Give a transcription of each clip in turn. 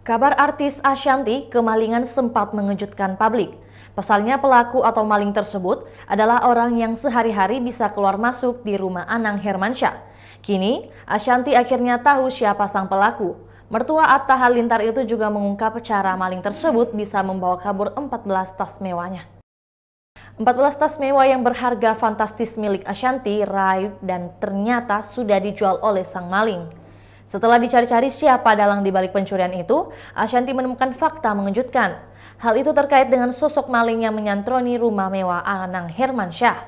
Kabar artis Ashanty kemalingan sempat mengejutkan publik. Pasalnya pelaku atau maling tersebut adalah orang yang sehari-hari bisa keluar masuk di rumah Anang Hermansyah. Kini, Ashanty akhirnya tahu siapa sang pelaku. Mertua Atta Halilintar itu juga mengungkap cara maling tersebut bisa membawa kabur 14 tas mewahnya. 14 tas mewah yang berharga fantastis milik Ashanty raib dan ternyata sudah dijual oleh sang maling. Setelah dicari-cari siapa dalang di balik pencurian itu, Ashanty menemukan fakta mengejutkan. Hal itu terkait dengan sosok maling yang menyantroni rumah mewah Anang Hermansyah.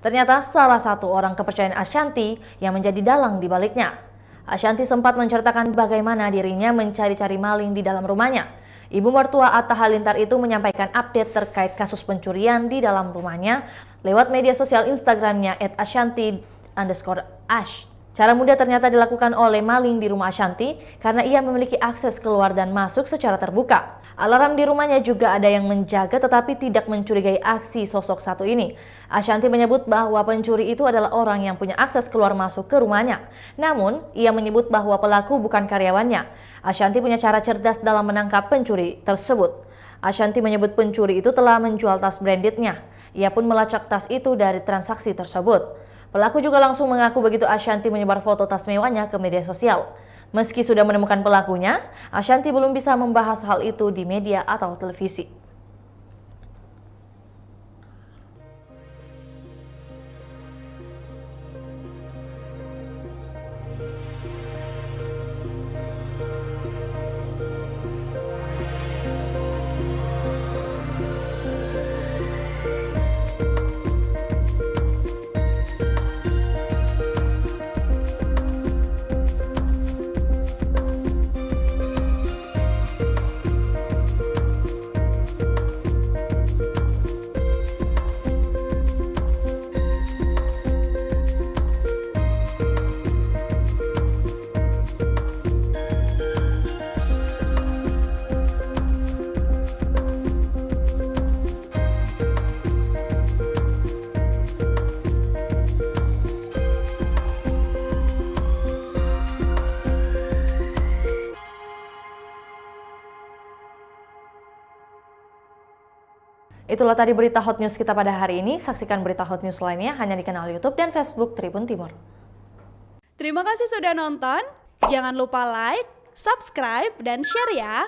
Ternyata salah satu orang kepercayaan Ashanty yang menjadi dalang di baliknya. Ashanty sempat menceritakan bagaimana dirinya mencari-cari maling di dalam rumahnya. Ibu mertua Atta Halilintar itu menyampaikan update terkait kasus pencurian di dalam rumahnya lewat media sosial Instagramnya @ashanty_ash. Cara mudah ternyata dilakukan oleh maling di rumah Ashanty karena ia memiliki akses keluar dan masuk secara terbuka. Alarm di rumahnya juga ada yang menjaga tetapi tidak mencurigai aksi sosok satu ini. Ashanty menyebut bahwa pencuri itu adalah orang yang punya akses keluar masuk ke rumahnya. Namun, ia menyebut bahwa pelaku bukan karyawannya. Ashanty punya cara cerdas dalam menangkap pencuri tersebut. Ashanty menyebut pencuri itu telah menjual tas brandednya. Ia pun melacak tas itu dari transaksi tersebut. Pelaku juga langsung mengaku begitu Ashanty menyebar foto tas mewahnya ke media sosial. Meski sudah menemukan pelakunya, Ashanty belum bisa membahas hal itu di media atau televisi. Itulah tadi berita hot news kita pada hari ini. Saksikan berita hot news lainnya hanya di kanal YouTube dan Facebook Tribun Timur. Terima kasih sudah nonton. Jangan lupa like, subscribe, dan share ya.